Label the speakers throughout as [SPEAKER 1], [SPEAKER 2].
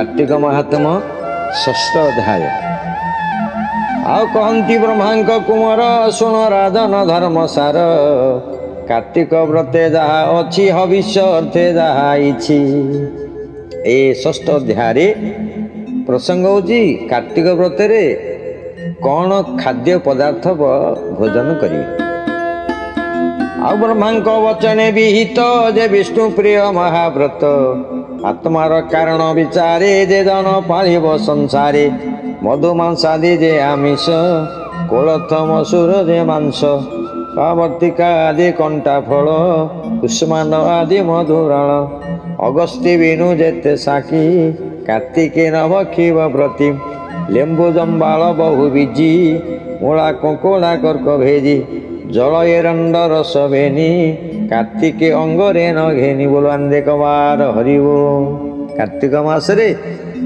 [SPEAKER 1] कार्तिक महात्म षष्ठ अध्याय। आउ कहती ब्रह्मांक कुमार शुण राजन धर्म सार, कार्तिक व्रते जहा अच्छी हविष्य अर्थे जहा इछि। ए षष्ठ अध्याय प्रसंग होची कार्तिक व्रतरे कौन खाद्य पदार्थ भोजन करिवे। आ ब्रह्मांक वचने विहित जे विष्णु प्रिय महाव्रत, आत्मार कारण विचारे जे जन पालिब संसारे। मधु मांसादि जे आमिष, कोलथ मसूर जे मांस, कावर्तिका आदि कंटा फल, कुष्मान आदि मधुराण, अगस्ती विनु जेते साकी, कार्तिके न भक्षिब व्रती। लेंबु जम्बाल बहु बीजी, मूला कोकोड़ा कर्क भेजी, जल एरंड रस भेनी, कार्तिके अंगरे न घेनी। बोलो अंधे कबार हरिवो। कार्तिक मासरे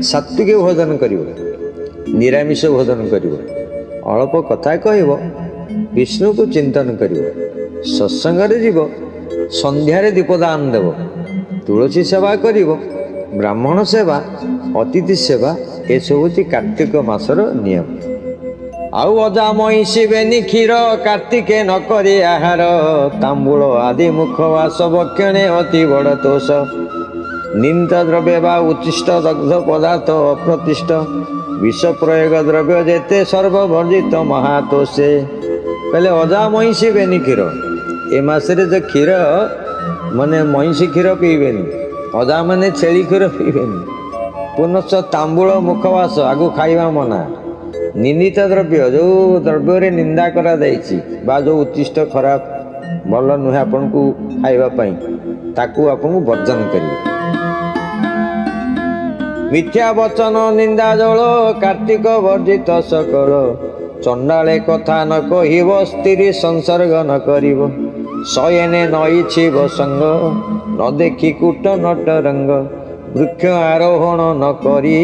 [SPEAKER 1] सात्विक भोजन करिवो, निरामिष भोजन करिवो, अल्प कथा कहब, विष्णु को चिंतन करिवो, सत्संग जीव, संध्यारे दीपदान देव, तुलसी सेवा करिवो, ब्राह्मण सेवा, अतिथि सेवा, ए सब कार्तिक मासर नियम। आउ अजा महिषी बेनी क्षीर, कार्तिके न करे आहार, तांबूल आदि मुखवास भक्षणे अति बड़ दोष। निंद द्रव्य बा उच्चिष्ट दग्ध पदार्थ अप्रतिष्ठ, विष प्रयोग द्रव्य जेते सर्ववर्जित महातोषे। कहले अजा महिषी बेनी क्षीर, ए मासरे जो क्षीर माने महिषी क्षीर पीबेनी, अजा माने छेली क्षीर पीबेनी। पुनश्च तांबूल मुखवास आगु खाइबा मना। निंदित द्रव्य जो द्रव्य निंदा करा जाइछि बा जो उच्चिष्ट खराब भल नुहे आपन को खाइबा पई, ताकू आपन को वर्जन करिवे। मिथ्या वचन निंदा जल, कार्तिक वर्जित सकल, चंडाले कथा न कहिब, स्त्री संसर्ग न करिब। शयने नईछिब संग, न देखि कूट नट रंग, वृक्ष आरोहण न करी,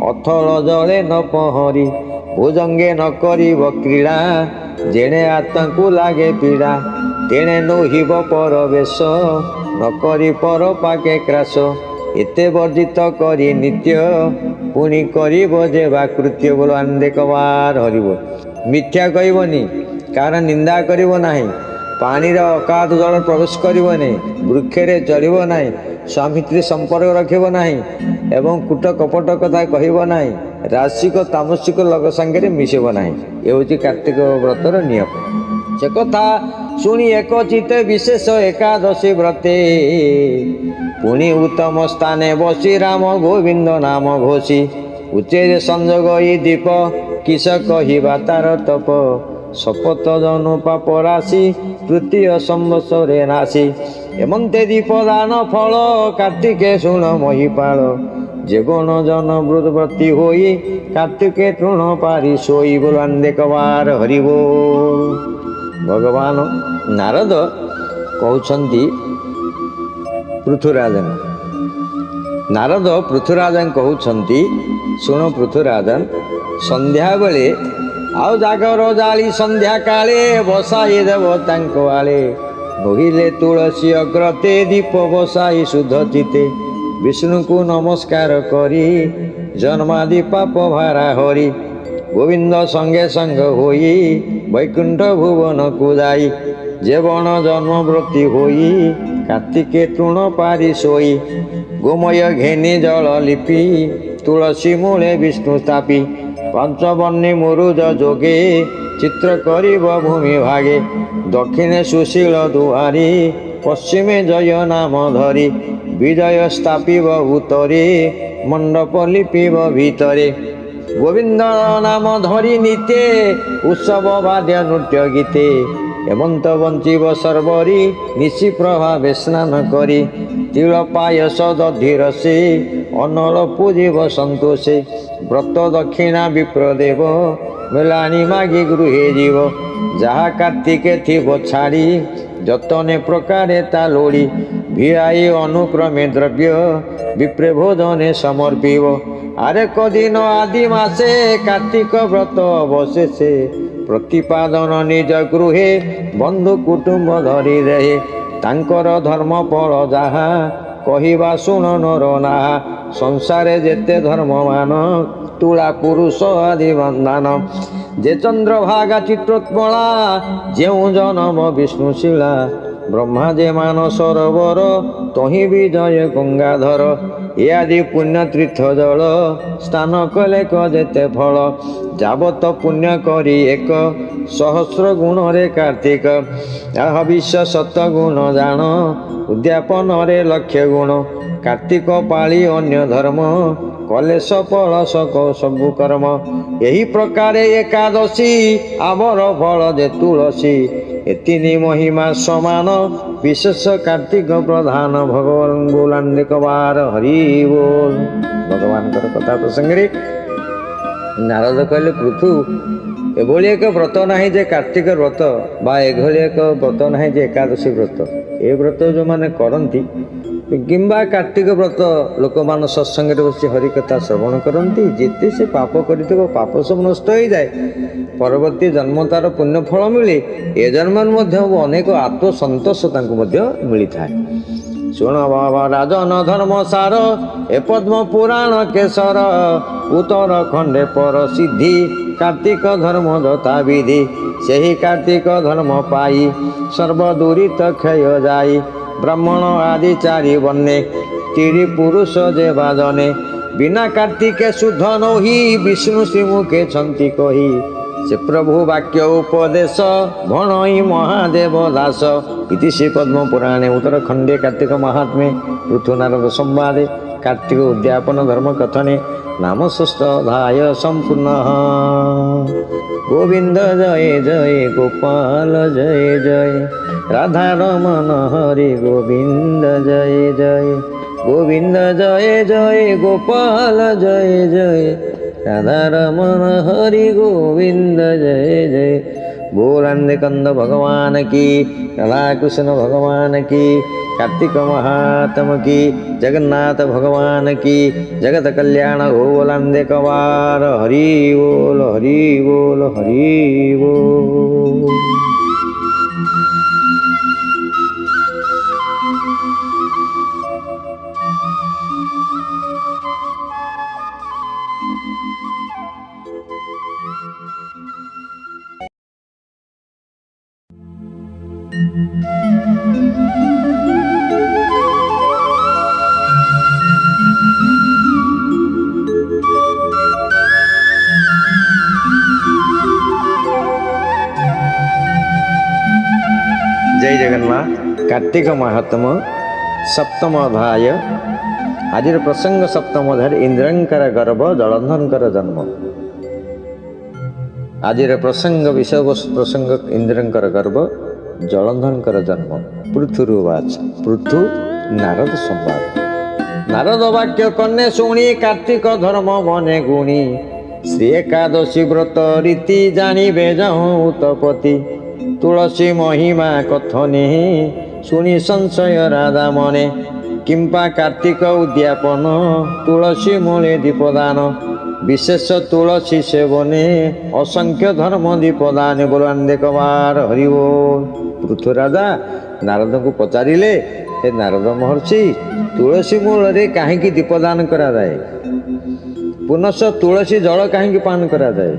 [SPEAKER 1] अथल जले न पहरी। भुजंगे न करिब क्रीड़ा, जेणे आत्मा लागे पीड़ा, तेणे नोहिब परवेश, न करी पर पाके क्रास। एते वर्जित करी नित्य, पुणी करिब जेबा कृत्य। बोलो आनंदे कबार हरिबो। मिथ्या कहबनी, कार निंदा करिब नाही, पानी अकाध जल प्रवेश करिब नहीं, वृक्षरे चढ़िब नहीं, स्वामी स्त्री संपर्क रखिब नहीं, एवं कूट कपट कथा कहब नहीं, राशिक तामसिक लोक संगे मिशब नहीं। ये हूँ कार्तिक व्रतर नियम। से कथा शुणी एक चित्ते विशेष एकादशी व्रते, पुणी उत्तम स्थाने बसी राम गोविंद नाम घोषी। उच्चे संजोग ई दीप, किस कहवा तार तप, शपथ जनु पाप राशि, तृतीय संवत्सरे नासी। एमंते दीपदान फल, कार्तिके शुण महिपाल, जेगण जन व्रती होई, कार्तिके तृण पारी सोई। बोलो आनंदे कबार हरिबो। भगवान नारद कहउछंती पृथुराजन, नारद पृथुराजन कहउछंती, शुण पृथुराजन, संध्या बेले आउ जागर जाली संध्या काले, बसाई देव तांको आले। नहिले तुलसी अग्रते, दीप बसाई शुद्ध चिते। विष्णु को नमस्कार करी, जन्मादि पाप भारा हरि। गोविंद संगे संग होई, वैकुंठ भुवन को जाई। जेवण जन्म व्रती होई, कार्तिके तृण पारी सोई। गोमय घेनी जल लिपि, तुलसी मूले विष्णु स्थापी। पंचवर्णी मुरुज जोगे, चित्र करिब भूमि भागे। दक्षिणे सुशील दुआरी, पश्चिमे जय नाम धरी। विजय स्थापिब उत्तरे, मंडप लिपिब भीतरे। गोविंद नाम धरी निते, उत्सव वाद्य नृत्य गीते। हेमंत बंचिब सर्वरी, निशि प्रभावे स्नान करी। तिल पायस दधि रसे, अनल पूजिब संतोषे। व्रत दक्षिणा विप्रदेव, मेलानी मागी गृहे जीव। जहा कार्तिके थिब छाड़ी, जतने प्रकारे ता लोड़ी। भिआई अनुक्रमे द्रव्य, विप्रे भोजने समर्पिब। आरे कदिन आदि मासे, कार्तिक व्रत अवशेषे। प्रतिपादन निज गृहे, बंधु कुटुंब धरी रहे। तांकर धर्म फल जाहा, कहिबा शुण नर नाहा। ସଂସାରେ ଯେତେ ଧର୍ମମାନ ତୁଳା ପୁରୁଷ ଆଦି ବନ୍ଧାନ ଯେ ଚନ୍ଦ୍ରଭାଗା ଚିତ୍ରୋତ୍ପଳା ଯେଉଁ ଜନମ ବିଷ୍ଣୁଶିଳା ବ୍ରହ୍ମା ଯେ ମାନ ସରୋବର ତହିଁ ବିଜୟ ଗଙ୍ଗାଧର ଏ ଆଦି ପୁଣ୍ୟ ତୀର୍ଥ ଜଳ ସ୍ନାନ କଲେ କ ଯେତେ ଫଳ ଯାବତ ପୁଣ୍ୟ କରି ଏକ ସହସ୍ର ଗୁଣରେ କାର୍ତ୍ତିକ ହବିଷ୍ୟ ସତ ଗୁଣ ଜାଣ ଉଦ୍ଯାପନରେ ଲକ୍ଷ୍ୟ ଗୁଣ କାର୍ତ୍ତିକ ପାଳି ଅନ୍ୟ ଧର୍ମ କଲେ ସଫଳ ସବୁ କର୍ମ ଏହି ପ୍ରକାରେ ଏକାଦଶୀ ଆମର ଫଳ ଯେ ତୁଳସୀ ଏତିନି ମହିମା ସମାନ ବିଶେଷ କାର୍ତ୍ତିକ ପ୍ରଧାନ ଭଗବାନ ବୋଲାନ୍ଦିକ ବାର ହରି ବୋଲ। ଭଗବାନଙ୍କର କଥା ପ୍ରସଙ୍ଗରେ ନାରଦ କହିଲେ ପୃଥୁ ଏଭଳି ଏକ ବ୍ରତ ନାହିଁ ଯେ କାର୍ତ୍ତିକ ବ୍ରତ ବା ଏଭଳି ଏକ ବ୍ରତ ନାହିଁ ଯେ ଏକାଦଶୀ ବ୍ରତ ଏ ବ୍ରତ ଯେଉଁମାନେ କରନ୍ତି କିମ୍ବା କାର୍ତ୍ତିକ ବ୍ରତ ଲୋକମାନେ ସତ୍ସଙ୍ଗରେ ବସି ହରିକଥା ଶ୍ରବଣ କରନ୍ତି ଯେତେ ସେ ପାପ କରିଥିବ ପାପ ସବୁ ନଷ୍ଟ ହୋଇଯାଏ ପରବର୍ତ୍ତୀ ଜନ୍ମ ତାର ପୁଣ୍ୟ ଫଳ ମିଳେ ଏ ଜନ୍ମରେ ମଧ୍ୟ ଅନେକ ଆତ୍ମସନ୍ତୋଷ ତାଙ୍କୁ ମଧ୍ୟ ମିଳିଥାଏ। ଶୁଣ ବାବା ରାଜନ ଧର୍ମ ସାର ଏ ପଦ୍ମ ପୁରାଣ କେଶର ଉତ୍ତର ଖଣ୍ଡେ ପର ସିଦ୍ଧି କାର୍ତ୍ତିକ ଧର୍ମ ଯଥା ବିଧି ସେହି କାର୍ତ୍ତିକ ଧର୍ମ ପାଇ ସର୍ବଦୁରିତ କ୍ଷୟ ଯାଇ ବ୍ରାହ୍ମଣ ଆଦି ଚାରି ବନେ ତିରି ପୁରୁଷ ଯେ ବାଜନେ ବିନା କାର୍ତ୍ତିକେ ଶୁଦ୍ଧ ନୋହି ବିଷ୍ଣୁ ଶ୍ରୀମୁଖେ ଛନ୍ତି କହି ସେ ପ୍ରଭୁ ବାକ୍ୟ ଉପଦେଶ ଭଣଇ ମହାଦେବ ଦାସ ଇତି ଶ୍ରୀ ପଦ୍ମ ପୁରାଣେ ଉତ୍ତରଖଣ୍ଡେ କାର୍ତ୍ତିକ ମହାତ୍ମେ ପୃଥୁ ନାରଦ ସମ୍ବାଦେ କାର୍ତ୍ତିକ ଉଦ୍ଯାପନ ଧର୍ମ କଥନେ ନାମ ଷଷ୍ଠ ଅଧ୍ୟାୟ ସମ୍ପୂର୍ଣ୍ଣ। ଗୋବିନ୍ଦ ଜୟ ଜୟ ଗୋପାଳ ଜୟ ଜୟ রাধা রমন হরি গোবিন্দ জয় জয় গোবিন্দ জয় জয় গোপাল জয় জয় রাধা রমন হরি গোবিন্দ জয় জয় बोलांदे कंद भगवान की राधा कृष्ण भगवान की कार्तिक महात्म की जगन्नाथ भगवान की जगत कल्याण हो बोलांदे कवार हरि बोल हरि बोल हरि बोल। जय जगन्नाथ। कार्तिक महात्म सप्तम अध्याय आज प्रसंग सप्तम अध्याय इंद्रंकर गर्भ जलंधर जन्म। आज प्रसंग विषय प्रसंग इंद्रंकर गर्भ जलंधर जन्म। पृथुरुवाच पृथु नारद संवाद नारद वाक्य कन्या शुणी कार्तिक धर्म मने गुणी श्री एकादशी व्रत रीति जानिबे जाऊँ उत्पत्ति तुलसी महिमा कथने शुणी संशय राधा मने किंपा कार्तिक उद्यापन तुलसी मूले दीपदान विशेष तुलसी सेवने असंख्य धर्म दीपदान बोलांदे कवार हरि बोल। पृथु राजा नारद को पचारिले हे नारद महर्षि तुलसी मूल रे काहेकि दीपदान करा जाए पुनश तुलसी जल काहेकि पान करा जाए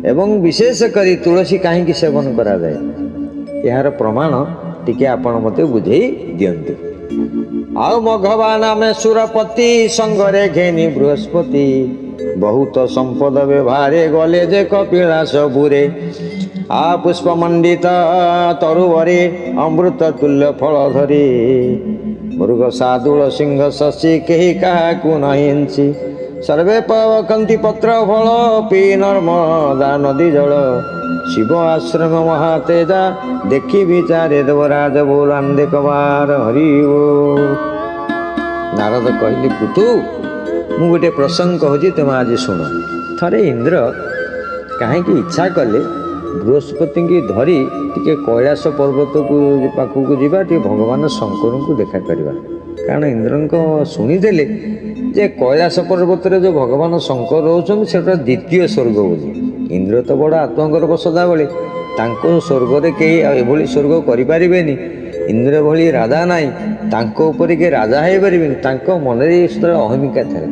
[SPEAKER 1] एवं विशेष करी तुलसी काहेकि सेवन करा जाए यार प्रमाण टिके आपण मते बुझेई दियंतु। आउ मघवा नामे सुरपति संगरे घेनी बृहस्पति बहुत संपद व्यवहारे गले जे कपिलास बुरे आ पुष्प मंडित तरुवरे अमृत तुल्य फल धरी मृग सादुल सिंह शशि केही काहाकु नहिंसी सर्वे पवकंती पत्र फल पी नर्मदा नदी जल शिव आश्रम महातेजा देखी विचारे देवराज बोलांदे कवार हरि बोल। नारद कहली पृथु मु गोटे प्रसंग कहूँ तुम आज शुण। थरे इंद्र कहीं इच्छा कले बृहस्पति की धरी टिके कैलाश पर्वत को पाखक जावा टे भगवान शंकर को देखा करवा कारण इंद्र शुणीदे जे कैलाश पर्वत जो भगवान शंकर रोचन से द्वितीय स्वर्ग बोली इंद्र तो बड़ आत्मगर्भ सदाबले स्वर्ग में कई एभली स्वर्ग करें इंद्र भली राजा नाई ତାଙ୍କ ଉପରେ କିଏ ରାଜା ହେଇପାରିବେନି। ତାଙ୍କ ମନରେ ଯେତେବେଳେ ଅହମିକା ଥାଏ।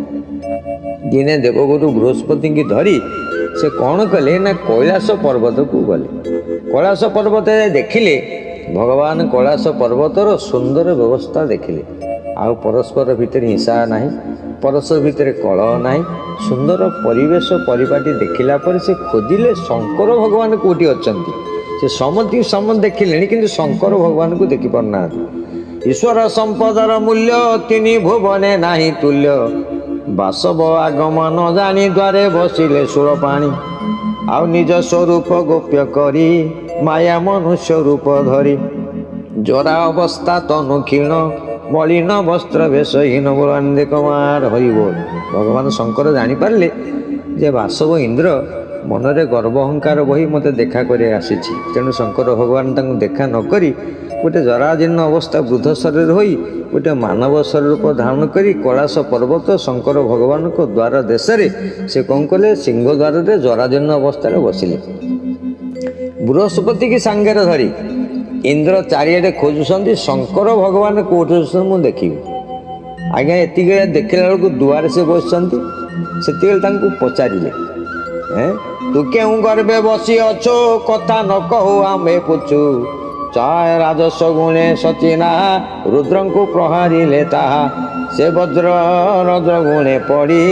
[SPEAKER 1] ଦିନେ ଦେବଗୁରୁ ବୃହସ୍ପତିଙ୍କୁ ଧରି ସେ କ'ଣ କଲେ ନା କୈଳାସ ପର୍ବତକୁ ଗଲେ। କୈଳାସ ପର୍ବତରେ ଦେଖିଲେ ଭଗବାନ କୈଳାସ ପର୍ବତର ସୁନ୍ଦର ବ୍ୟବସ୍ଥା ଦେଖିଲେ। ଆଉ ପରସ୍ପର ଭିତରେ ହିଂସା ନାହିଁ, ପରସ୍ପର ଭିତରେ କଳହ ନାହିଁ, ସୁନ୍ଦର ପରିବେଶ ପରିପାଟି ଦେଖିଲା ପରେ ସେ ଖୋଜିଲେ ଶଙ୍କର ଭଗବାନ କେଉଁଠି ଅଛନ୍ତି। ସେ ସମସ୍ତେ ଦେଖିଲେଣି କିନ୍ତୁ ଶଙ୍କର ଭଗବାନଙ୍କୁ ଦେଖିପାରୁନାହାନ୍ତି। ଈଶ୍ୱର ସମ୍ପଦର ମୂଲ୍ୟ ତିନି ଭୁବନେ ନାହିଁ ତୁଲ୍ୟ, ବାସବ ଆଗମନ ଜାଣି ଦ୍ୱାରେ ବସିଲେ ସୁର ପାଣି। ଆଉ ନିଜ ସ୍ୱରୂପ ଗୋପ୍ୟ କରି ମାୟା ମନୁଷ୍ୟ ରୂପ ଧରି, ଜରା ଅବସ୍ଥା ତନୁ କ୍ଷୀଣ ମଳିନ ବସ୍ତ୍ର ବେଶହୀନ ବୋଲାନ୍ତେ କମାର ହରିବ। ଭଗବାନ ଶଙ୍କର ଜାଣିପାରିଲେ ଯେ ବାସବ ଇନ୍ଦ୍ର ମନରେ ଗର୍ବ ଅହଙ୍କାର ବହି ମୋତେ ଦେଖା କରି ଆସିଛି। ତେଣୁ ଶଙ୍କର ଭଗବାନ ତାଙ୍କୁ ଦେଖା ନ କରି ଗୋଟେ ଜରାଜୀର୍ଣ୍ଣ ଅବସ୍ଥା ବୃଦ୍ଧ ଶରୀର ହୋଇ ଗୋଟେ ମାନବ ଶରୀର ରୂପ ଧାରଣ କରି କୈଳାସ ପର୍ବତ ଶଙ୍କର ଭଗବାନଙ୍କ ଦ୍ୱାର ଦେଶରେ ସେ କ'ଣ କଲେ, ସିଂହ ଦ୍ୱାରରେ ଜରାଜୀର୍ଣ୍ଣ ଅବସ୍ଥାରେ ବସିଲେ। ବୃହସ୍ପତିକି ସାଙ୍ଗରେ ଧରି ଇନ୍ଦ୍ର ଚାରିଆଡ଼େ ଖୋଜୁଛନ୍ତି ଶଙ୍କର ଭଗବାନ କେଉଁଠି ଅଛନ୍ତି ମୁଁ ଦେଖିବି। ଆଜ୍ଞା ଏତିକି ବେଳେ ଦେଖିଲା ବେଳକୁ ଦୁଆରେ ସେ ବସିଛନ୍ତି। ସେତିକିବେଳେ ତାଙ୍କୁ ପଚାରିଲେ, ତୁ କେଉଁ ଗର୍ବେ ବସି ଅଛୁ, କଥା ନ କହୁ ଆମେ ପୁଛୁ। ଚାଏ ରାଜସ ଗୁଣେ ସଚିନା ରୁଦ୍ରଙ୍କୁ ପ୍ରହାରିଲେ ତାହା, ସେ ବଜ୍ର ରଜ ଗୁଣେ ପଡ଼ି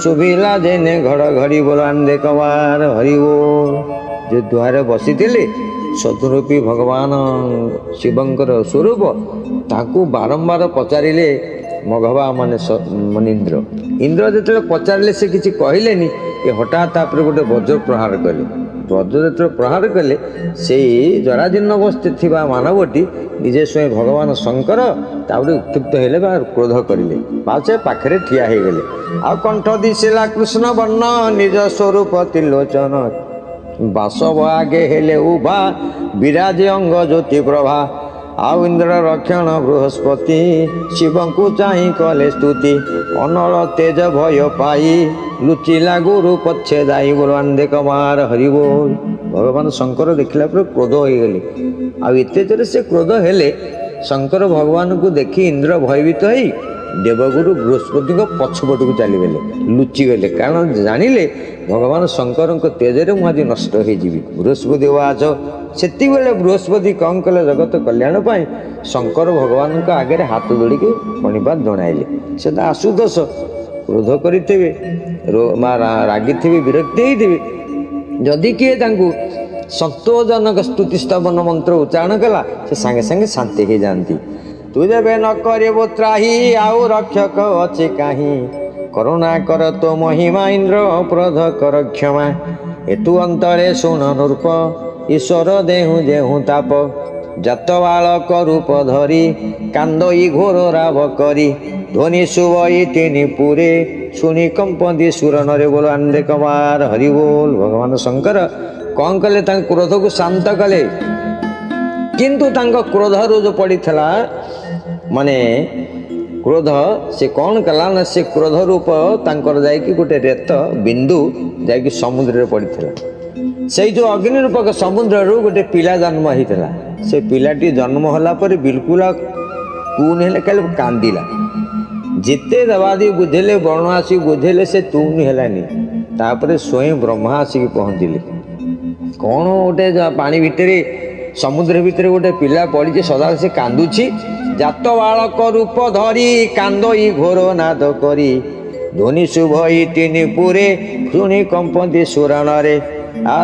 [SPEAKER 1] ଶୁଭିଲା ଯେନେ ଘଡ଼ଘଡ଼ି ବୋଲାନ୍ତେ କବାର ହରିବ। ଯେ ଦୁଆରେ ବସିଥିଲେ ସଦରୂପୀ ଭଗବାନ ଶିବଙ୍କର ସ୍ୱରୂପ, ତାଙ୍କୁ ବାରମ୍ବାର ପଚାରିଲେ ମାନେ ଇନ୍ଦ୍ର। ଇନ୍ଦ୍ର ଯେତେବେଳେ ପଚାରିଲେ ସେ କିଛି କହିଲେନି। ଏ ହଠାତ୍ ତାପରେ ଗୋଟେ ବଜ୍ର ପ୍ରହାର କଲେ। ବଜ୍ର ଯେତେବେଳେ ପ୍ରହାର କଲେ ସେଇ ଜରାଜୀର୍ଣ୍ଣ ଅବସ୍ଥାରେ ଥିବା ମାନବଟି ନିଜେ ସ୍ୱୟଂ ଭଗବାନ ଶଙ୍କର ତାପରେ ଉତ୍କ୍ଷିପ୍ତ ହେଲେ ବା କ୍ରୋଧ କରିଲେ ବା ସେ ପାଖରେ ଠିଆ ହେଇଗଲେ। ଆଉ କଣ୍ଠ ଦିଶିଲା କୃଷ୍ଣ ବର୍ଣ୍ଣ ନିଜ ସ୍ୱରୂପ ତ୍ରିଲୋଚନ, ବାସବ ଆଗେ ହେଲେ ଉଭା ବିରାଜ ଅଙ୍ଗ ଜ୍ୟୋତି ପ୍ରଭା। ଆଉ ଇନ୍ଦ୍ର ରକ୍ଷଣ ବୃହସ୍ପତି ଶିବଙ୍କୁ ଚାହିଁ କଲେ ସ୍ତୁତି, ଅନଳ ତେଜ ଭୟ ପାଇ ଲୁଚିଲା ଗୁରୁ ପଛେ ଯାଇ ବୋଲାନ୍ତେ କମାର ହରିବ। ଭଗବାନ ଶଙ୍କର ଦେଖିଲା ପରେ କ୍ରୋଧ ହୋଇଗଲେ। ଆଉ ଏତେ ଜୋରେ ସେ କ୍ରୋଧ ହେଲେ ଶଙ୍କର ଭଗବାନଙ୍କୁ ଦେଖି ଇନ୍ଦ୍ର ଭୟଭୀତ ହେଇ ଦେବଗୁରୁ ବୃହସ୍ପତିଙ୍କ ପଛପଟକୁ ଚାଲିଗଲେ, ଲୁଚିଗଲେ। କାରଣ ଜାଣିଲେ ଭଗବାନ ଶଙ୍କରଙ୍କ ତେଜରେ ମୁଁ ଆଜି ନଷ୍ଟ ହେଇଯିବି। ବୃହସ୍ପତି ବାଚ। ସେତିକିବେଳେ ବୃହସ୍ପତି କ'ଣ କଲେ, ଜଗତ କଲ୍ୟାଣ ପାଇଁ ଶଙ୍କର ଭଗବାନଙ୍କ ଆଗରେ ହାତ ଯୋଡ଼ିକି ପ୍ରଣିପାତ ଜଣାଇଲେ। ସେ ତ ଆଶୁଦୋଷ, କ୍ରୋଧ କରିଥିବେ, ରାଗିଥିବେ, ବିରକ୍ତି ହେଇଥିବେ। ଯଦି କିଏ ତାଙ୍କୁ ସନ୍ତୋଷଜନକ ସ୍ତୁତି ସ୍ତବନ ମନ୍ତ୍ର ଉଚ୍ଚାରଣ କଲା ସେ ସାଙ୍ଗେ ସାଙ୍ଗେ ଶାନ୍ତି ହେଇଯାଆନ୍ତି। ତୁ ଯେବେ ନ କରିବୁ ତ୍ରାହି ଆଉ ରକ୍ଷକ ଅଛି କାହିଁ, କରୁଣା କର ତୋ ମହିମା ଇନ୍ଦ୍ର ଅପରାଧ କର କ୍ଷମା। ଏତୁ ଅନ୍ତରେ ଶୁଣ ନୃପ ଈଶ୍ୱର ଦେହୁ ଦେହୁ ତାପ, ଜାତ ବାଳକ ରୂପ ଧରି କାନ୍ଦଇ ଘୋର ରାବ କରି। ଧ୍ୱନି ଶୁଭଇ ତିନି ପୁରେ ଶୁଣି କମ୍ପନ୍ତି ସୁରନରେ ବୋଲାନ୍ତେ କମାର ହରିବୋଲ। ଭଗବାନ ଶଙ୍କର କ'ଣ କଲେ, ତାଙ୍କ କ୍ରୋଧକୁ ଶାନ୍ତ କଲେ। କିନ୍ତୁ ତାଙ୍କ କ୍ରୋଧରୁ ଯେଉଁ ପଡ଼ିଥିଲା କ୍ରୋଧ, ସେ କ'ଣ କଲା ନା ସେ କ୍ରୋଧ ରୂପ ତାଙ୍କର ଯାଇକି ଗୋଟେ ରେତ ବିନ୍ଦୁ ଯାଇକି ସମୁଦ୍ରରେ ପଡ଼ିଥିଲା। ସେଇ ଯେଉଁ ଅଗ୍ନି ରୂପକ ସମୁଦ୍ରରୁ ଗୋଟେ ପିଲା ଜନ୍ମ ହେଇଥିଲା। ସେ ପିଲାଟି ଜନ୍ମ ହେଲା ପରେ ବିଲକୁଲ ତୁନି ହେଲେ କାଲି କାନ୍ଦିଲା। ଯେତେ ଦେବାଦେବୀ ବୁଝେଇଲେ, ବରୁଣ ଆସିକି ବୁଝେଇଲେ, ସେ ତୁନି ହେଲାନି। ତାପରେ ସ୍ୱୟଂ ବ୍ରହ୍ମା ଆସିକି ପହଞ୍ଚିଲେ। କ'ଣ ଗୋଟେ ପାଣି ଭିତରେ ସମୁଦ୍ର ଭିତରେ ଗୋଟେ ପିଲା ପଡ଼ିଛି, ସଦାବେଳେ ସେ କାନ୍ଦୁଛି। ଜାତ ବାଳକ ରୂପ ଧରି କାନ୍ଦଇ ଘୋର ନାଦ କରି, ଧ୍ୱନି ଶୁଭଇ ତିନି ପୁରେ ଶୁଣି କମ୍ପନ୍ତି ସୁରଣରେ।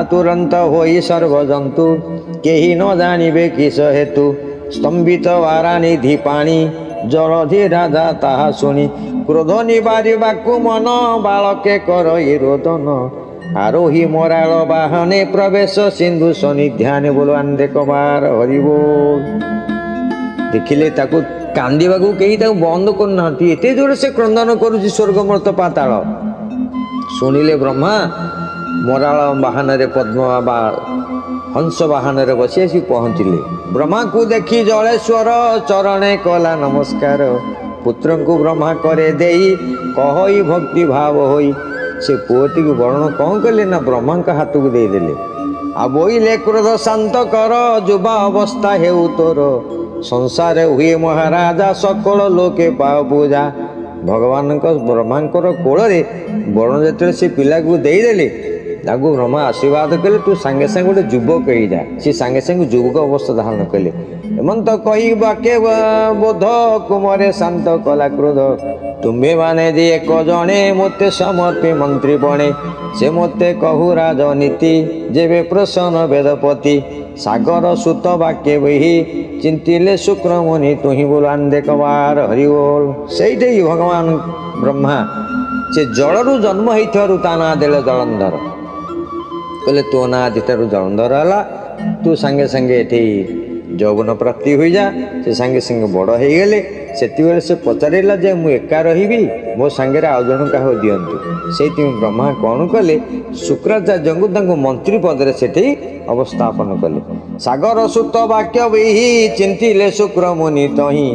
[SPEAKER 1] ତୁରନ୍ତ ହୋଇ ସର୍ବଜନ୍ତୁ କେହି ନ ଜାଣିବେ କିସ ହେତୁ, ସ୍ତମ୍ଭିତ ବାରାନିଧି ପାଣି ଜଳଧି ରାଜା ତାହା ଶୁଣି। କ୍ରୋଧ ନିବାରିବାକୁ ମନ ବାଳକେ କରଇ ରୋଦନ, ଆରୋହୀ ମରାଳ ବାହନେ ପ୍ରବେଶ ସିନ୍ଧୁ ସନ୍ନିଧାନେ ବୋଲାନ୍ତେ କମାର ହରିବୋଲ। ଦେଖିଲେ ତାକୁ କାନ୍ଦିବାକୁ କେହି ତାକୁ ବନ୍ଦ କରୁନାହାନ୍ତି। ଏତେ ଜୋରେ ସେ କ୍ରନ୍ଦନ କରୁଛି ସ୍ୱର୍ଗ ମର୍ତ୍ତ ପାତାଳ। ଶୁଣିଲେ ବ୍ରହ୍ମା ମରାଳ ବାହନରେ ପଦ୍ମ ବା ହଂସ ବାହନରେ ବସି ଆସି ପହଞ୍ଚିଲେ। ବ୍ରହ୍ମାକୁ ଦେଖି ଜଳେଶ୍ୱର ଚରଣେ କଲା ନମସ୍କାର, ପୁତ୍ରଙ୍କୁ ବ୍ରହ୍ମା କରେ ଦେଇ କହଇ ଭକ୍ତି ଭାବ ହୋଇ। ସେ ପୁଅଟିକୁ ବରଣ କ'ଣ କଲେ ନା ବ୍ରହ୍ମାଙ୍କ ହାତକୁ ଦେଇଦେଲେ। ଆଉ ବୋଇଲେ କ୍ରୋଧ ଶାନ୍ତ କର ଯୁବା ଅବସ୍ଥା ହେଉ ତୋର, संसार हुए महाराजा सकल लोके पाओ पूजा। भगवान ब्रह्मांकर कोल बण जो से पिला को देदेले ताकू ब्रह्मा आशीर्वाद कले तू सांगे सांगे गोटे युवक ही जा सी सांगे सांगे युवक अवस्था धारण कले। एमंत कही बाके बोध कुमरे शांत कला क्रोध तुम्हें माने दी एक जणे मोते समर्पे मंत्री बणे से मोते कहू राजनीति जेबे प्रसन्न वेदपति सागर सुत वाक्य बही चिंतिले शुक्र मुनि तुही बोलान देखबार हरि बोल। से भगवान ब्रह्मा से जलरू जन्म होइथारु ता ना देले जलंधर कहले तो ना आदितारू जलंधर है तू सांगे सांगे एठी यौवन प्राप्ति हो जा से सांगे सांगे बड़ हो गले से पचारा जे मु एका रही मो सांगे आउ जन क्या दिंतु से ब्रह्मा कौन कले शुक्राचार्य को मंत्री पदर से अवस्थापन कले। सागर सुत वाक्य बिही चिंतिले शुक्र मुनि तही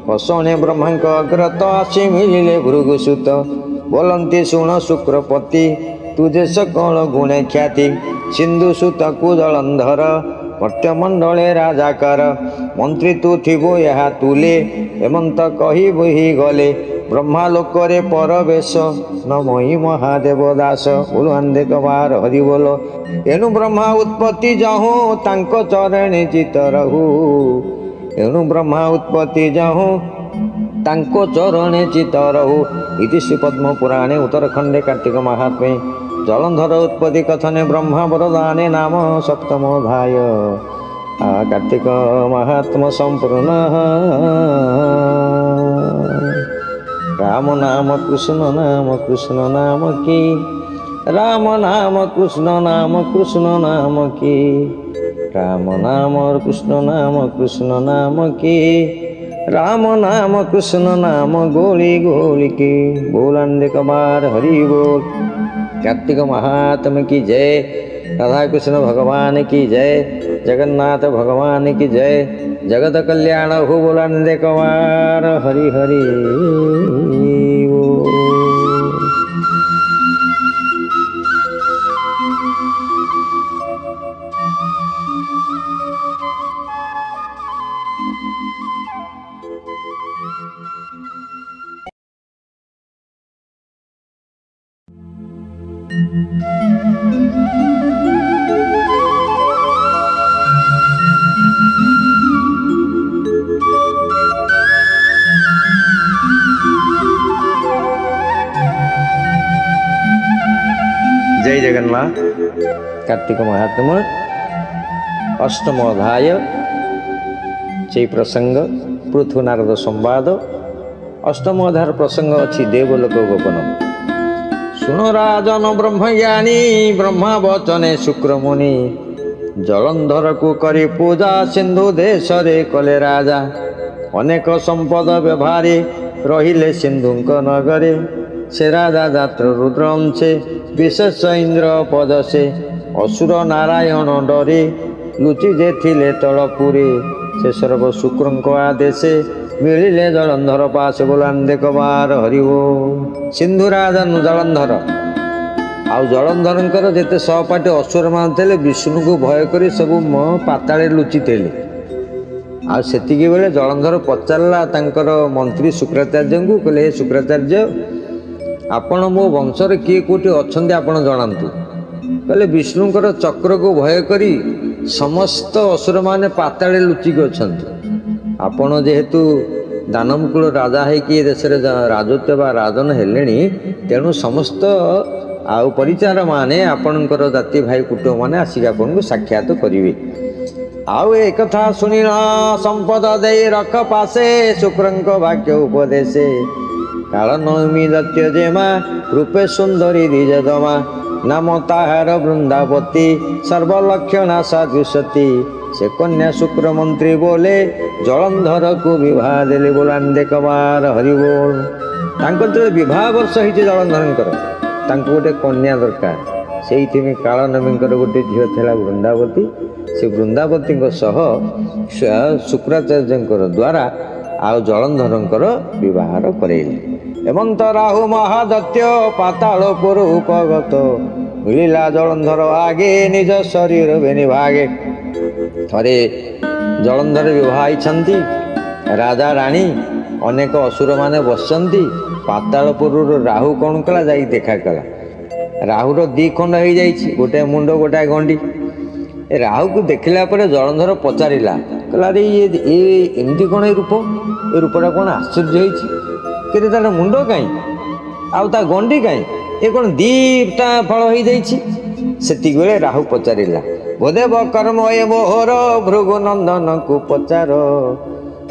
[SPEAKER 1] पशणे ब्रह्मा अग्रत आसी मिलिले भृगुसुत बोलती शुण शुक्रपति तुझे सकल गुणे ख्याति सिंधु सुत कु जलंधर भट्टमंडले राजाकर मंत्री तू थिबो यहाँ तुले एमंत कही बही गले ब्रह्मालोकरे परवेश नमहि महादेव दास बोलवान देखबार हरि बोल। एनु ब्रह्मा उत्पत्ति जाहू तांको चरणे चित रहू एनु ब्रह्मा उत्पत्ति जाहू तांको चरणे चित रहू। इति श्री पद्म पुराणे उत्तरखंडे कार्तिक महात्म्ये जलंधर उत्पत्ति कथने ब्रह्मा वरदाने नाम सप्तमोऽध्याय। कार्तिक महात्म संपूर्ण। राम नाम कृष्ण नाम की राम नाम कृष्ण नाम की राम नाम कृष्ण नाम की राम नाम कृष्ण नाम गोली गोली की बोलन देखबार हरि बोल। कार्तिक महात्म की जय। राधा कृष्ण भगवान की जय। जगन्नाथ भगवान की जय। जगत कल्याण हो बोलन देखबार हरि हरि बोल। जय जगन्नाथ। कार्तिक महात्म अष्टम अध्याय से प्रसंग पृथु नारद संवाद। अष्टम अध्याय प्रसंग अच्छी देवलोक गोपन। सुन राजन ब्रह्मज्ञानी ब्रह्मा वचने शुक्र मुनि जलंधर को करी पूजा सिंधु देश रे कले राजा अनेक संपद व्यवहारे रहिले सिंधुक नगरे से राजा जात्र रुद्रंशे विशेष इंद्र पद से असुर नारायण डरे लुचि जे थिले तलपुरे से सर्व शुक्र आदेशे मिलिले जलंधर पास बोलान देखबार हरि बोल। सिंधु राजन जलंधर आउ जलंधर जेते सहपाठी असुर मान थे विष्णु को भय करी सब पाताले लुचि थे। आतिक बेले जलंधर पचारा तांकर मंत्री शुक्राचार्य को कहले हे शुक्राचार्य आपण मो वंशर किए कोटी अच्छा आपण जनातु। कहले विष्णुकर चक्र को भय करी समस्त असुर माने पाताले लुचिक अच्छा। आपण जेहेतु दानवकूल राजा है देश राजत्व बा राजन हेलेनी तेणु समस्त आउ परिचार माने आपणकर जाति भाई कुटुंब माने आसिक आपन को साक्षात करिवे। आउ एक कथा सुनिल संपद दे रख पासे शुक्रंक वाक्य उपदेशे काल नौमी दत्य जेमा रूपे सुंदरी द्विजदमा नाम ताहार वृंदावती सर्वलक्षणा साधुसती से कन्या शुक्र मंत्री बोले जलंधर को विवाह देले बोलान देखबार हरि बोल। तांकर जो विवाह वर्ष होती जलंधर गोटे कन्या दरकार से काल नवींकर गोटे झील था वृंदावती से वृंदावती शुक्राचार्य द्वारा आउ जलंधर विवाह करेले। एमंत राहु महादत्य पातालपुर उपगत मिलिला जलंधर आगे निज शरीर बेनि भागे थरे ଜଳନ୍ଧର ବିବାହ ହେଇଛନ୍ତି, ରାଜା ରାଣୀ ଅନେକ ଅସୁର ମାନେ ବସିଛନ୍ତି। ପାତାଳପୁରରୁ ରାହୁ କ'ଣ କଲା, ଯାଇକି ଦେଖା କଲା। ରାହୁର ଦି ଖଣ୍ଡ ହେଇଯାଇଛି, ଗୋଟାଏ ମୁଣ୍ଡ ଗୋଟାଏ ଗଣ୍ଡି। ରାହୁକୁ ଦେଖିଲା ପରେ ଜଳନ୍ଧର ପଚାରିଲା, କହିଲା ଆରେ ଇଏ ଏମିତି କ'ଣ ଏ ରୂପଟା କ'ଣ ଆଶ୍ଚର୍ଯ୍ୟ ହେଇଛି, କିନ୍ତୁ ତାର ମୁଣ୍ଡ କାହିଁ ଆଉ ତା ଗଣ୍ଡି କାହିଁ, ଏ କ'ଣ ଦିଟା ଫଳ ହେଇଯାଇଛି। ସେତିକିବେଳେ ରାହୁ ପଚାରିଲା, ବୋଧେବ କର୍ମ ଏ ମୋହର ଭୃଗୁ ନନ୍ଦନକୁ ପଚାର,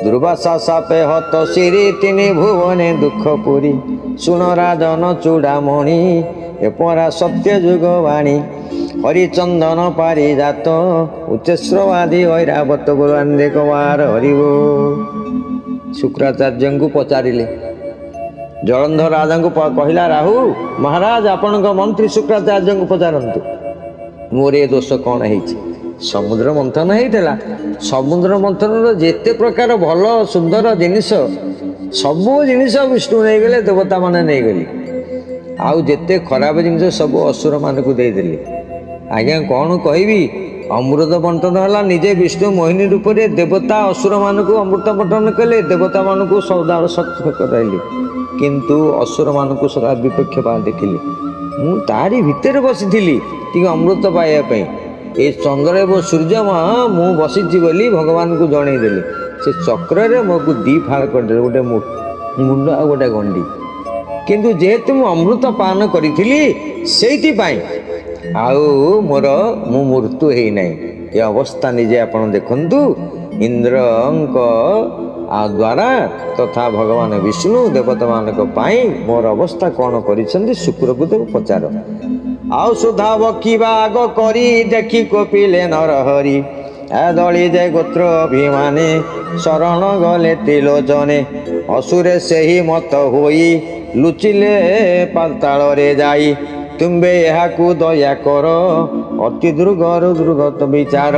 [SPEAKER 1] ଦୁର୍ବାସା ସାପେ ହତ ଶିରି ତିନି ଭୁବନେ ଦୁଃଖ ପୁରୀ, ଶୁଣ ରାଜନ ଚୂଡ଼ାମଣି ଏ ପରା ସତ୍ୟ ଯୁଗ ବାଣୀ, ହରିଚନ୍ଦନ ପାରିଜାତ ଉଚ୍ଚେଶ୍ରବାଦୀ ଐରାବତ ଗୁରୁଆନ୍ଦେ କବାର ହରିବ। ଶୁକ୍ରାଚାର୍ଯ୍ୟଙ୍କୁ ପଚାରିଲେ। ଜଳନ୍ଧର ରାଜାଙ୍କୁ କହିଲା, ରାହୁ ମହାରାଜ ଆପଣଙ୍କ ମନ୍ତ୍ରୀ ଶୁକ୍ରାଚାର୍ଯ୍ୟଙ୍କୁ ପଚାରନ୍ତୁ ମୋର ଏ ଦୋଷ କ'ଣ ହେଇଛି। ସମୁଦ୍ର ମନ୍ଥନ ହେଇଥିଲା, ସମୁଦ୍ର ମନ୍ଥନର ଯେତେ ପ୍ରକାର ଭଲ ସୁନ୍ଦର ଜିନିଷ ସବୁ ଜିନିଷ ବିଷ୍ଣୁ ନେଇଗଲେ, ଦେବତାମାନେ ନେଇଗଲେ, ଆଉ ଯେତେ ଖରାପ ଜିନିଷ ସବୁ ଅସୁରମାନଙ୍କୁ ଦେଇଦେଲେ। ଆଜ୍ଞା କ'ଣ କହିବି, ଅମୃତ ବଣ୍ଟନ ହେଲା, ନିଜେ ବିଷ୍ଣୁ ମୋହିନୀ ରୂପରେ ଦେବତା ଅସୁରମାନଙ୍କୁ ଅମୃତ ବଣ୍ଟନ କଲେ, ଦେବତାମାନଙ୍କୁ ସଦାଳ ସତ୍ୟ କରାଇଲେ, କିନ୍ତୁ ଅସୁରମାନଙ୍କୁ ସଦା ବିପକ୍ଷ ଦେଖିଲେ। ମୁଁ ତାରି ଭିତରେ ବସିଥିଲି ଟିକେ ଅମୃତ ପାଇବା ପାଇଁ, ଏ ଚନ୍ଦ୍ର ଏବଂ ସୂର୍ଯ୍ୟମା ମୁଁ ବସିଛି ବୋଲି ଭଗବାନଙ୍କୁ ଜଣେଇଦେଲି। ସେ ଚକ୍ରରେ ମୋକୁ ଦି ଫାଳ କରିଦେଲେ, ଗୋଟେ ମୁଣ୍ଡ ଆଉ ଗୋଟେ ଗଣ୍ଡି, କିନ୍ତୁ ଯେହେତୁ ମୁଁ ଅମୃତ ପାନ କରିଥିଲି ସେଇଥିପାଇଁ ଆଉ ମୁଁ ମୃତ୍ୟୁ ହେଇନାହିଁ। ଏ ଅବସ୍ଥା ନିଜେ ଆପଣ ଦେଖନ୍ତୁ। ଇନ୍ଦ୍ରଙ୍କ ଦ୍ୱାରା ତଥା ଭଗବାନ ବିଷ୍ଣୁ ଦେବତାମାନଙ୍କ ପାଇଁ ମୋର ଅବସ୍ଥା କ'ଣ କରିଛନ୍ତି ଶୁକ୍ରକୁ ତାକୁ ପଚାର। ଆଉ ସୁଧା ବକିବା ଆଗ କରି ଦେଖି କୋପିଲେ ନରହରି, ଦଳି ଯେ ଗୋତ୍ର ଅଭିମାନେ ଶରଣ ଗଲେ ତ୍ରିଲୋଚନେ, ଅସୁରେ ସେହି ମତ ହୋଇ ଲୁଚିଲେ ପାତାଳରେ ଯାଇ, ତୁମ୍ଭେ ଏହାକୁ ଦୟା କର ଅତି ଦୁର୍ଗତ ବିଚାର,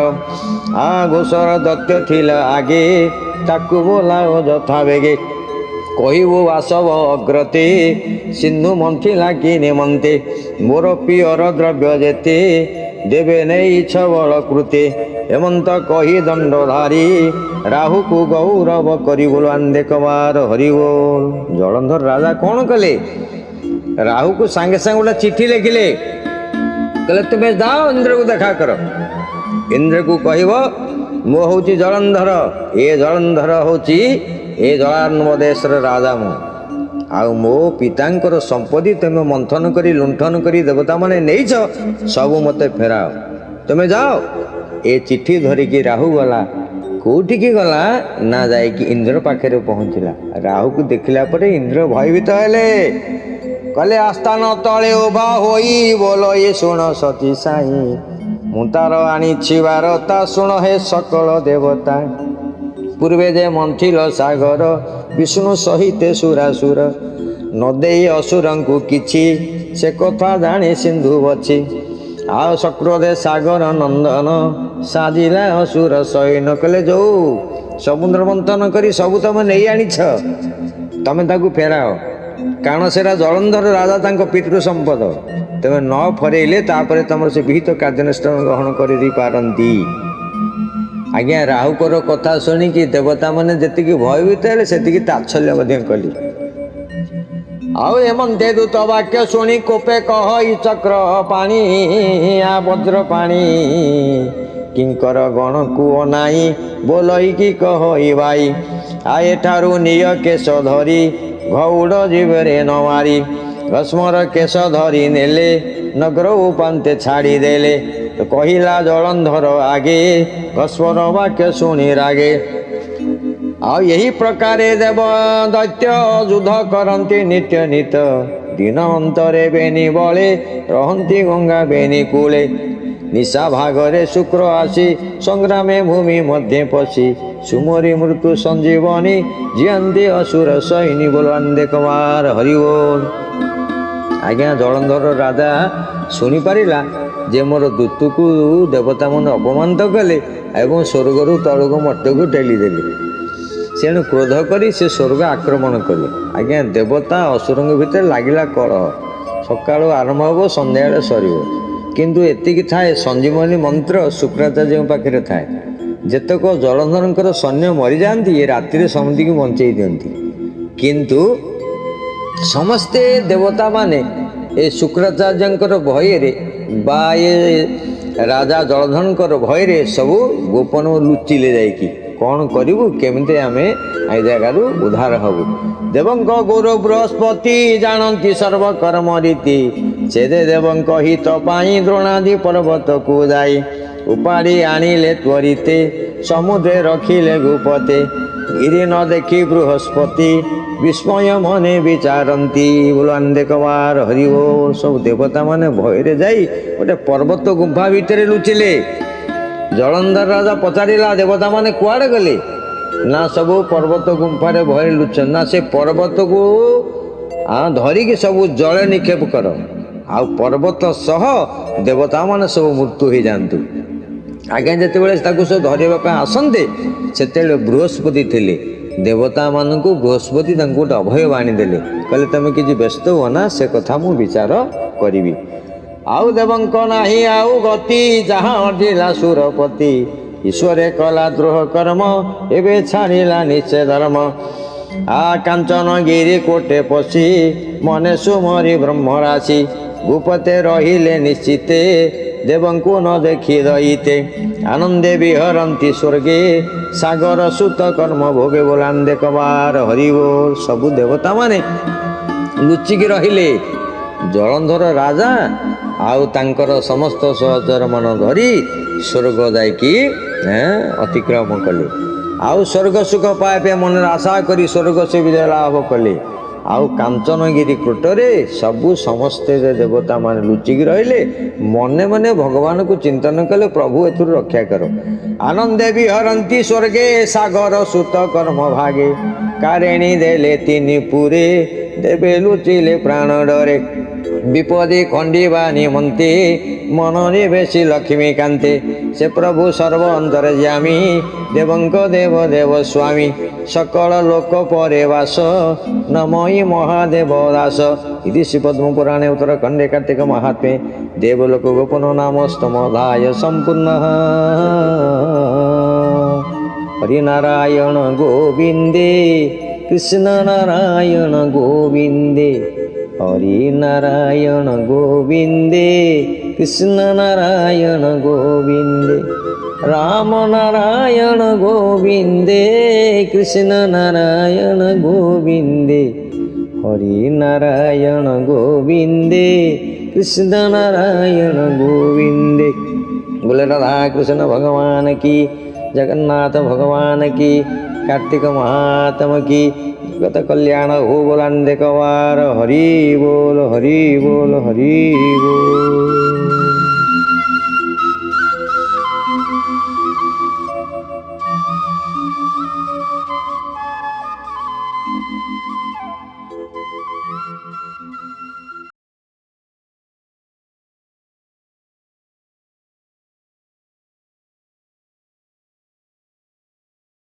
[SPEAKER 1] ଘୋଷର ଦତ୍ତ ଥିଲା ଆଗେ ତାକୁ ବୋଲାଅ ଯଥା ବେଗେ, କହିବୁ ବାସବ ଅଗ୍ରତେ ସିନ୍ଧୁ ମନ୍ଥିଲା କି ନିମନ୍ତେ, ମୋର ପିଅର ଦ୍ରବ୍ୟ ଯେତେ ଦେବେ ନେଇ ଛବଳ କୃତେ, ହେମନ୍ତ କହି ଦଣ୍ଡଧାରୀ ରାହୁକୁ ଗୌରବ କରି ବୋଲ ଆନ୍ଦେ କବାର ହରିବ। ଜଳନ୍ଧର ରାଜା କ'ଣ କଲେ, ରାହୁକୁ ସାଙ୍ଗେ ସାଙ୍ଗେ ଗୋଟେ ଚିଠି ଲେଖିଲେ, କହିଲେ ତୁମେ ଯାଅ ଇନ୍ଦ୍ରକୁ ଦେଖା କର। ଇନ୍ଦ୍ରକୁ କହିବ ମୁଁ ହେଉଛି ଜଳନ୍ଧର, ଏ ଜଳନ୍ଧର ହେଉଛି ଏ ଜଳାର୍ଣ୍ଣବ ଦେଶର ରାଜା ମୁଁ, ଆଉ ମୋ ପିତାଙ୍କର ସମ୍ପତ୍ତି ତୁମେ ମନ୍ଥନ କରି ଲୁଣ୍ଠନ କରି ଦେବତାମାନେ ନେଇଛ, ସବୁ ମୋତେ ଫେରାଅ, ତୁମେ ଯାଅ। ଏ ଚିଠି ଧରିକି ରାହୁ ଗଲା। କୋଉଠିକି ଗଲା ନା ଯାଇକି ଇନ୍ଦ୍ର ପାଖରେ ପହଞ୍ଚିଲା। ରାହୁକୁ ଦେଖିଲା ପରେ ଇନ୍ଦ୍ର ଭୟଭୀତ ହେଲେ, କହିଲେ ଆସ୍ଥାନ ତଳେ ଉଭା ହୋଇ ବୋଲ ଏ ଶୁଣ ସତୀ ସାଇ, ମୁଁ ତାର ଆଣିଛି ବାରତା ଶୁଣ ହେ ସକଳ ଦେବତା, ପୂର୍ବେ ଯେ ମନ୍ଥିଲ ସାଗର ବିଷ୍ଣୁ ସହିତେ ସୁରାସୁର, ନ ଦେଇ ଅସୁରଙ୍କୁ କିଛି ସେ କଥା ଜାଣି ସିନ୍ଧୁ ବଛି, ଆଉ ସକ୍ରୋଧେ ସାଗର ନନ୍ଦନ ସାଜିଲା ଅସୁର ସୈନ, କଲେ ଯୋଉ ସମୁଦ୍ର ମନ୍ଥନ କରି ସବୁ ତମେ ନେଇ ଆଣିଛ ତମେ ତାକୁ ଫେରାଅ, କାରଣ ସେଟା ଜଳନ୍ଧର ରାଜା ତାଙ୍କ ପିତୃ ସମ୍ପଦ, ତମେ ନ ଫେରେଇଲେ ତାପରେ ତମର ସେ ବିହିତ କାର୍ଯ୍ୟାନୁଷ୍ଠାନ ଗ୍ରହଣ କରିଦେଇପାରନ୍ତି। ଆଜ୍ଞା ରାହୁଙ୍କର କଥା ଶୁଣିକି ଦେବତାମାନେ ଯେତିକି ଭୟଭୀତ ହେଲେ ସେତିକି ତାଚ୍ଛଲ୍ୟ ମଧ୍ୟ କଲେ। ଆଉ ଏମନ୍ତେ ଦୂତ ବାକ୍ୟ ଶୁଣି କୋପେ କହଇ ଚକ୍ର ପାଣି ବଜ୍ର ପାଣି, କିଙ୍କର ଗଣକୁ ଅନାଇ ବୋଲଇକି କହଇ ଭାଇ, ଏଠାରୁ ନିୟ କେଶ ଧରି ଘଉଡ଼ ଜୀବରେ ନ ମାରି, ଭସ୍ମର କେଶ ଧରି ନେଲେ ନଗର ଉପାନ୍ତେ ଛାଡ଼ିଦେଲେ, କହିଲା ଜଳନ୍ଧର ଆଗେ ଭସ୍ମର ବାକ୍ୟ ଶୁଣି ରାଗେ, ଆଉ ଏହି ପ୍ରକାରେ ଦେବ ଦୈତ୍ୟ ଯୁଦ୍ଧ କରନ୍ତି ନିତ୍ୟ ନିତ, ଦିନ ଅନ୍ତରେ ବେନି ବଳେ ରହନ୍ତି ଗଙ୍ଗା ବେନି କୂଳେ, ନିଶା ଭାଗରେ ଶୁକ୍ର ଆସି ସଂଗ୍ରାମେ ଭୂମି ମଧ୍ୟେ ପଶି, ସୁମରି ମୃତ୍ୟୁ ସଞ୍ଜୀବନୀ ଜିଅନ୍ତି ଅସୁର ସୈନି ବୋଲ ଆନ୍ଦେ କବାର ହରିବୋଲ। ଆଜ୍ଞା ଜଳନ୍ଧର ରାଜା ଶୁଣିପାରିଲା ଯେ ମୋର ଦୂତକୁ ଦେବତାମାନେ ଅପମାନିତ କଲେ ଏବଂ ସ୍ୱର୍ଗରୁ ତଳକୁ ମର୍ତ୍ତ୍ୟକୁ ଠେଲିଦେଲେ, ତେଣୁ କ୍ରୋଧ କରି ସେ ସ୍ୱର୍ଗ ଆକ୍ରମଣ କଲେ। ଆଜ୍ଞା ଦେବତା ଅସୁରଙ୍କ ଭିତରେ ଲାଗିଲା କଳହ, ସକାଳୁ ଆରମ୍ଭ ହେବ ସନ୍ଧ୍ୟାବେଳେ ସରିବ, କିନ୍ତୁ ଏତିକି ଥାଏ ସଞ୍ଜୀବନୀ ମନ୍ତ୍ର ଶୁକ୍ରାଚାର୍ଯ୍ୟଙ୍କ ପାଖରେ ଥାଏ, ଯେତେକ ଜଳନ୍ଧରଙ୍କର ସୈନ୍ୟ ମରିଯାଆନ୍ତି ଏ ରାତିରେ ସମସ୍ତଙ୍କୁ ବଞ୍ଚେଇ ଦିଅନ୍ତି। କିନ୍ତୁ ସମସ୍ତେ ଦେବତାମାନେ ଏ ଶୁକ୍ରାଚାର୍ଯ୍ୟଙ୍କର ଭୟରେ ବା ଏ ରାଜା ଜଳଧରଙ୍କର ଭୟରେ ସବୁ ଗୋପନ ଲୁଚିଲେ ଯାଇକି କ'ଣ କରିବୁ, କେମିତି ଆମେ ଏ ଜାଗାରୁ ଉଦ୍ଧାର ହେବୁ। ଦେବଙ୍କ ଗୁରୁ ବୃହସ୍ପତି ଜାଣନ୍ତି ସର୍ବକର୍ମ ରୀତି, ଛେଦେ ଦେବଙ୍କ ହିତ ପାଇଁ ଦ୍ରୋଣାଦି ପର୍ବତକୁ ଯାଇ ଉପାଡ଼ି ଆଣିଲେ ତ୍ୱରିତେ ସମୁଦ୍ରେ ରଖିଲେ ଗୁପତେ। ଗିରି ନ ଦେଖି ବୃହସ୍ପତି ବିସ୍ମୟ ମନେ ବିଚାରନ୍ତି। ବୋଲାନ୍ ଦେଖବାର ହରିବ। ସବୁ ଦେବତାମାନେ ଭୟରେ ଯାଇ ଗୋଟେ ପର୍ବତ ଗୁମ୍ଫା ଭିତରେ ଲୁଚିଲେ। ଜଳନ୍ଧର ରାଜା ପଚାରିଲା, ଦେବତାମାନେ କୁଆଡ଼େ ଗଲେ? ନା ସବୁ ପର୍ବତ ଗୁମ୍ଫାରେ ଭୟରେ ଲୁଚନ୍ତି। ନା ସେ ପର୍ବତକୁ ଧରିକି ସବୁ ଜଳେ ନିକ୍ଷେପ କର, ଆଉ ପର୍ବତ ସହ ଦେବତାମାନେ ସବୁ ମୃତ୍ୟୁ ହେଇଯାଆନ୍ତୁ। ଆଜ୍ଞା ଯେତେବେଳେ ତାକୁ ସବୁ ଧରିବା ପାଇଁ ଆସନ୍ତେ ସେତେବେଳେ ବୃହସ୍ପତି ଥିଲେ। ଦେବତାମାନଙ୍କୁ ବୃହସ୍ପତି ତାଙ୍କୁ ଗୋଟେ ଅଭୟ ବାଣୀ ଦେଲେ, କହିଲେ ତମେ କିଛି ବ୍ୟସ୍ତ ହୁଅ ନା, ସେ କଥା ମୁଁ ବିଚାର କରିବି। ଆଉ ଦେବଙ୍କ ନାହିଁ ଆଉ ଗତି, ଯାହା ଅଢିଲା ସୁରପତି। ଈଶ୍ୱରେ କଲା ଦ୍ରୋହ କର୍ମ, ଏବେ ଛାଡ଼ିଲା ନିଶ୍ଚୟ ଧର୍ମ। କାଞ୍ଚନ ଗିରି କୋଟେ ପଶି ମନେ ସୁମରି ବ୍ରହ୍ମରାଶି। ଗୁପତେ ରହିଲେ ନିଶ୍ଚିତେ, ଦେବଙ୍କୁ ନ ଦେଖି ଦଇତେ। ଆନନ୍ଦେ ବିହରନ୍ତି ସ୍ୱର୍ଗେ, ସାଗର ସୁତ କର୍ମ ଭୋଗେ। ବୋଲାନ୍ ଦେଖବାର ହରିବ। ସବୁ ଦେବତାମାନେ ଲୁଚିକି ରହିଲେ। ଜଳନ୍ଧର ରାଜା ଆଉ ତାଙ୍କର ସମସ୍ତ ସହଚର ମାନ ଧରି ସ୍ୱର୍ଗ ଯାଇକି ଅତିକ୍ରମ କଲେ। ଆଉ ସ୍ୱର୍ଗ ସୁଖ ପାଇବା ପାଇଁ ମନରେ ଆଶା କରି ସ୍ୱର୍ଗ ସେ ବିଜୟ ଲାଭ କଲେ। ଆଉ କାଞ୍ଚନଗିରି କୂଟରେ ସବୁ ସମସ୍ତେ ଦେବତାମାନେ ଲୁଚିକି ରହିଲେ। ମନେ ମନେ ଭଗବାନଙ୍କୁ ଚିନ୍ତନ କଲେ, ପ୍ରଭୁ ଏଥିରୁ ରକ୍ଷା କର। ଆନନ୍ଦେ ବିହରନ୍ତି ସ୍ୱର୍ଗେ, ସାଗର ସୁତ କର୍ମ ଭାଗେ। କାରେଣୀ ଦେଲେ ତିନି ପୁରେ, ଦେବେ ଲୁଚିଲେ ପ୍ରାଣ ଡରେ। ବିପଦେ ଖଣ୍ଡିବା ନିମନ୍ତେ, ମନରେ ବେଶୀ ଲକ୍ଷ୍ମୀ କାନ୍ତେ। ସେ ପ୍ରଭୁ ସର୍ବ ଅନ୍ତର୍ଯ୍ୟାମୀ, ଦେବଙ୍କ ଦେବ ଦେବ ସ୍ୱାମୀ। ସକଳ ଲୋକ ପରେ ବାସ, ନମଇ ମହାଦେବ ଦାସ। ଇତି ଶ୍ରୀପଦ୍ମ ପୁରାଣେ ଉତ୍ତରଖଣ୍ଡେ କାର୍ତ୍ତିକ ମାହାତ୍ମ୍ୟେ ଦେବଲୋକ ଗୋପନ ନାମ ଷ୍ଟମୋଧ୍ୟାୟ ସମ୍ପୂର୍ଣ୍ଣ। হরিনারায়ণ গোবিন্দে, কৃষ্ণ নারায়ণ গোবিন্দে। হরিনারায়ণ গোবিন্দে, কৃষ্ণ নারায়ণ গোবিন্দে। রাম নারায়ণ গোবিন্দে, কৃষ্ণ নারায়ণ গোবিন্দে। হরিনারায়ণ গোবিন্দে, কৃষ্ণ নারায়ণ গোবিন্দে। बोले राधा कृष्ण भगवान की, जगन्नाथ भगवान की, कार्तिक महात्मा की, जगत कल्याण हो। बोलान देखवार हरि बोल हरि बोल हरि बोल।